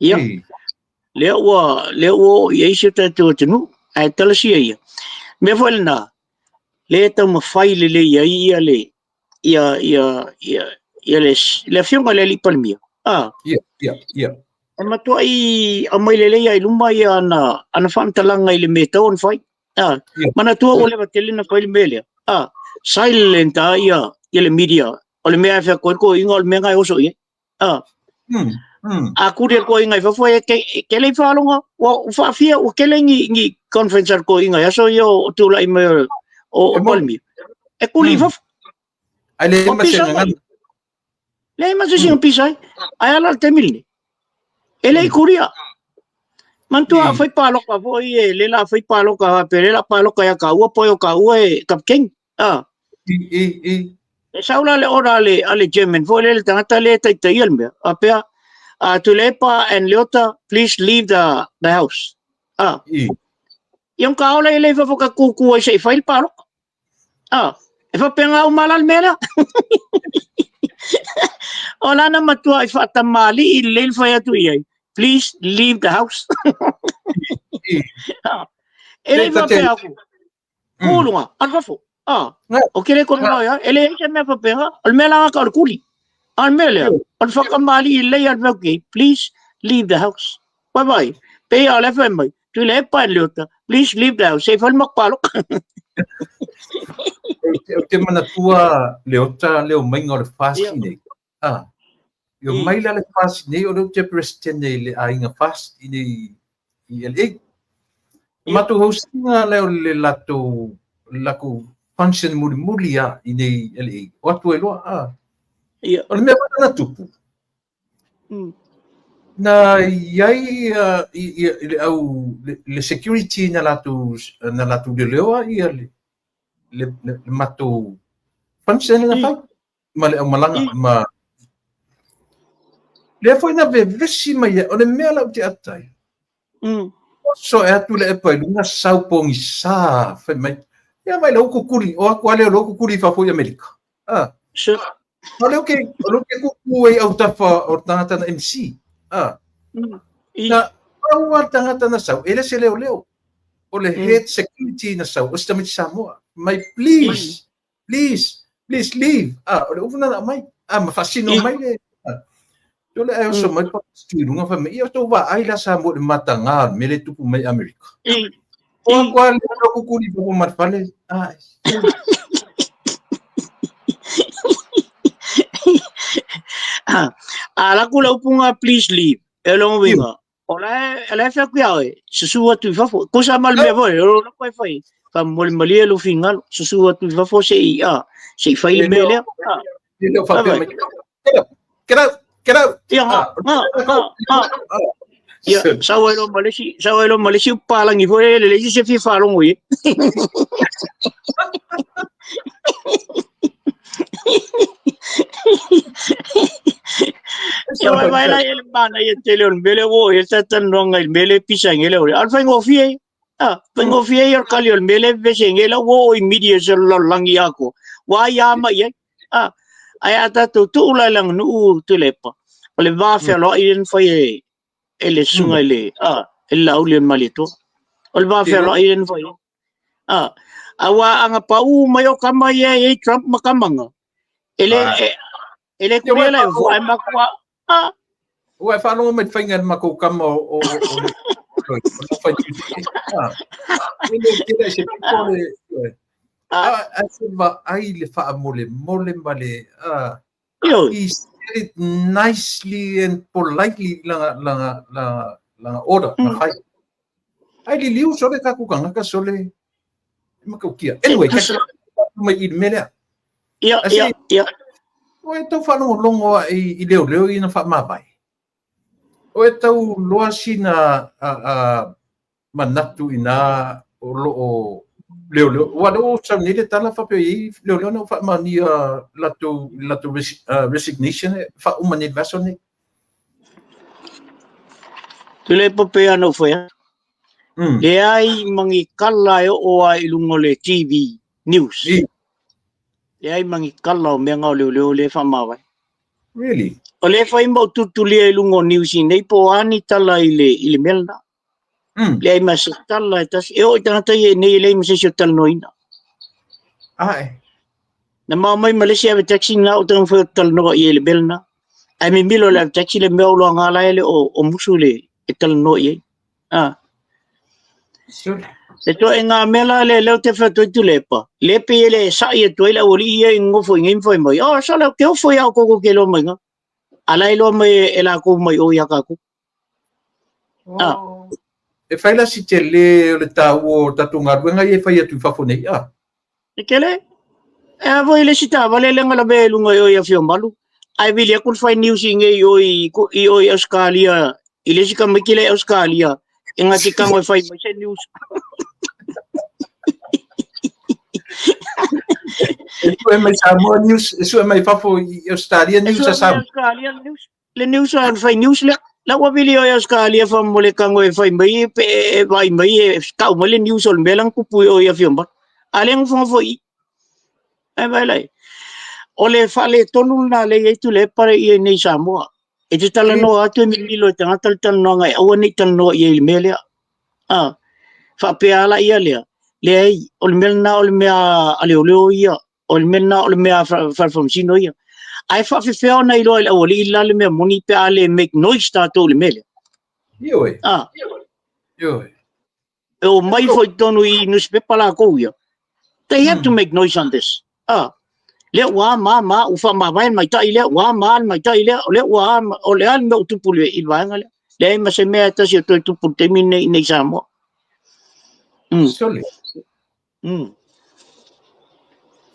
ia leo ia se tu tunu ai talasia me foi na le tau mafai le ia le fiunga le li palmia e matua i a mai le ia i luma ia ana whantalanga i le metau on fai mana tua o le vatelina fai le melia silent ia le media o le mea fea ko inga o le mea ngai oso ia a kuria ko inga fa foi ke le falonga o fa fia o ke le ngi conference ko inga ya so yo tu la me o palmi e kuli fa ai le masenga le masenga pisai ai ala te milni ele kuria mantua foi palo ka foi le la foi palo ka pero la palo ka ya ka o poio ka o captain e saula le ora ale German foi le tangata le tai tai elme apea Tulepa and Leota, please leave the house. Yung kaola ile fa ka kukuha sa file palo. E fa penga umalal mera. Ola na matua fa tamali ile fa ya tu yai. Please leave the house. Ele fa penga ko. Kulunga, alfa fo. Okay ko no ya. Ele se me fa penga, al mela ka kuli. Almelia, on fakamali ilay okay. Please leave the house. Bye bye. Pay all FM. Tule pa Leota. Please leave the house. Safe al makpalo. Te mana tua Leota leo mai ngor fascine. Yung mai la fascine o te president le ainga fast ini ile. Matu hostinga leo le laku function mulia ini ile. Watu elo o me na tupu na iai au le security na latu de lewa ia le matu function na fa malanga ma le foi na vesi mai o le mela te atai so e tu le pai lunga sau pongi sa fa mai ia vai lo kukuri o quale lo kukuri fa foi America sure. Olha que kukuai au tafa o tangata na MC. Na au tangata na sau, ele se leo. O le head security na sau, o stamit Samoa. Mai please leave. O le ufuna na mai. Mafasino mai le. Yo le ai so mai pa stirunga fa me. Yo to wa ai la Samoa le matanga, me le tupu mai America. O kwa le kukuri po matfale. Ala kula upunga please leave. Elo winga. Ola fa kuya susuwa tu fa fo. Ko sa mal me vo, lo ko fa. Fa mol mali lo fingal susuwa tu fa fo se se fa il mele. Ele fa pe. Get out. Ya, sawelo malesi palang i fo le se fi fa long wi. Yo vai lá ele mana e telon bele wo esta tan ronga el bele pisangela o alfa ngofie ngofie yor kaliol bele vesengela wo immediate selo langi ako wa ya ma ye ayata tu la lang nu tulepa ole va fer lo in foi ele sunga ele el laulien malito ole va fer lo in foi awa anga pau mayo kama ye Trump makamanga ele kuria la vo ai makwa Ua fa no me fainga mako kama o fa ele kira se pone va ai le fa mole male he's said it nicely and politely la order na fai ai li liu so le ka ku kanga ka so le mako kia anyway mai i mele ya o e tau whanau longo i leo i na whamawai. O e tau loa sina manatu i nā o loo leo. Wada o sa nere tala whapeo i leo na whamani latu resignation wha umane vaso ne. Tule papea no whea. Le ai mangi kala o ai lungo le TV news. E ai mangi kala o mea ngau leo le whamawai. Really? O le fai mau tutulia i lungo niusi nei po ani tala i le melna. Le ai masa tala e tas e o i tangata i nei le masa sio tala noina. Na mai Malaysia ave taxi nga o tang fo tala no i le melna. Ai mi milo le taxi le meo lo ngala ele o musu le e tala no i. Se to e ngā mela le leo te whatoi tu lepa. Lepe e le sa i e toi la ori ia i ngofo i ngimfo i mai. Sa leo ke ofo ia o koko ke lo mai nga. Ala i lo mai e la kou mai o ia kako. E whaila si te le o le tau o tatu ngaruenga i e whai atu whafo nei, E kele? E avo i le sita, wale le ngala be lunga i o ia whio malu. Ai wili akul whai niusi nge i o i Australia. I le sika mikile Australia. E ngati kango e whai mai se niusi. Itu e mai Samoa News, isu e mai whafo i Australia News a Samoa. Australia News. Le news a whai news le. La wabili o Australia fa mole kango e whai mai e vai mai e kau mai le news o melang kupu o ia whiomba. Aleng whangafo i. E vai lai. O le whale tonu na le eitu le pare i e nei Samoa. E te tala no atu e milo e tangata le tala no ngai awa nei tala no i e me lea. Whapea ala ia lea. Le ai, o le mena o le mea aleo ia. O le mena o le mea whalfamsino ia. Ai whawhiwheo na i loa i lawa li i lale mea moni pe ale make noise tato le mele. Ioi. E o mai foi tonu i newspaper la kou ia. They have to make noise on this. Le wa ma ufa ma vai mai tai le wa ma mai tai le wa o le al me utupu le i vanga le. Le ma se mea tasi o toi tupu te mine i nei Samoa. Sole.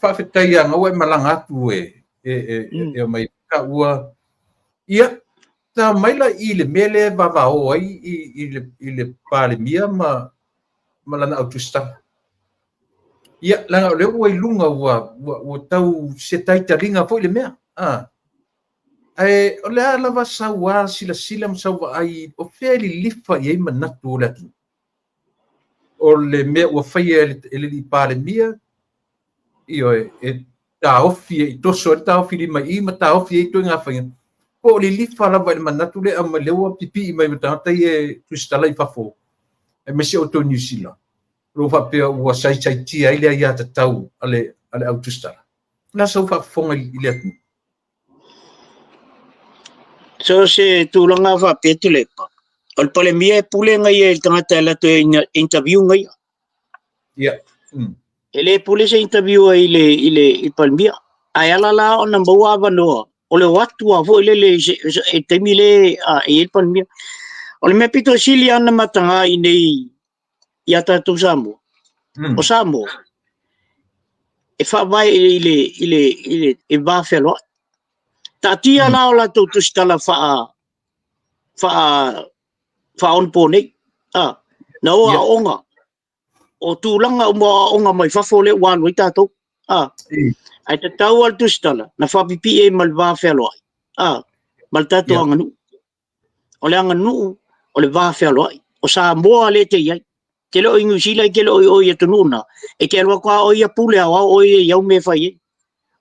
Whawhetai anga ue malanga atu e mai ka ua. Ia, ta maila i le mele vavao ai i le pale mia ma lana autustanga. Ia, langa le ua i lunga ua tau se taita ringa fo i le mea. O le alava saua sila masaua ai o fea li lifa i ei manatu o le atu. O le mea ua whaia e li pale mia, io e taofi e toso e taofi li mai i ma taofi e to ngā whaia. Po li lifa lava i manatu le ama lewa pipi i mai matangata i e kristala i whafo. E mesi o to New Zealand. Rofa pia ua sai tia i lea ia ta tau ale autustara. Nga sau whafonga i lea tu. So se tūlanga whapetu lepa. O le pale mia e pule ngai e tangata e lato e interview ngai. Ia. E le pule se interview i pale mia. Ai ala la o namba ua wanoa. O le watu a vo le e temi le e pale mia. O le mea pito sili ana matanga i nei i atatu Samoa. O Samoa. E whawai i wawhelo. Ta tia la o la tautu stala whaonpo nei. Na oa onga. O tūlanga onga mai whafole wānui tātou. Ai te tau al tustala. Na whapipi e mal wāwhelo ai. Mal tātou anga nuu. O le anga nuu, o le wāwhelo ai. O Samoa le te iai. Ke leo ingu sila i ke leo o ia tununa. E ke alwa kwa o ia pule awa o ia iau me whai e.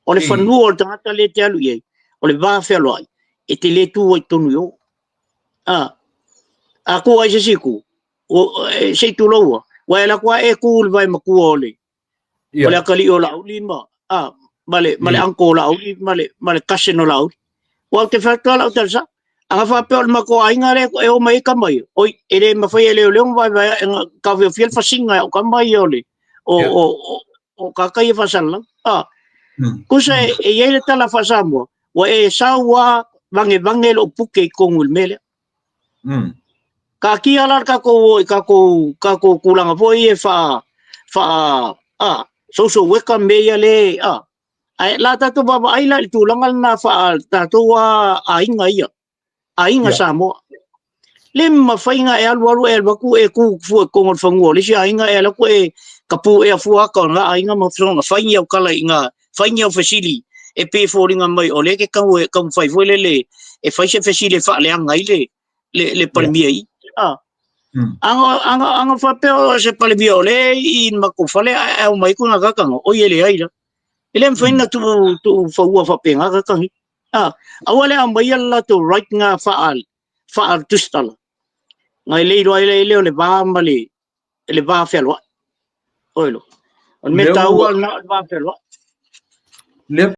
O le whanua o le tangata le te alu iai. O le wāwhelo ai. E te le tū ai tonu iau. A kua ai se siku. Se tu loua. Wa ela kwa e kūl vai ma kua ole. O le akali o la uli ma. Male anko o la uli. Male kasen o la uli. Wa te whatua la utalsa. Anga whapea o mako ainga re e o mai ka mai. Oi, e re mawhai e leo leong vai vai ka whio whiel whasinga o ka mai o le. O ka kai e whasalang. Kusa e iele tala whasamua. Wa e saua vange lo puke i kongul mele. Ka ki alar ka ko kulanga foi e social worker meia le. Ai la tatu baba ai la tulangal na tatu wa ainga ia. Ainga Samoa. Lima whainga e alu e waku e ku fu kongol whangua. Lisi ainga e laku e kapu e afuaka nga ainga mawhanga. Whainga o kala inga. Whainga o whasili. E pe fōringa mai o leke kau whaifuele le. E whaise whasili whaaleanga i le palimia i. Anga whapeo se palimia o le i mako whale au mai kuna kakanga. O iele aira. Ele mwhaina tu whaua whapenga kakangi. awale amayalla to right nga faal tustala ngai leiro le ba mali le ba felwa oilo on meta wal na ba felwa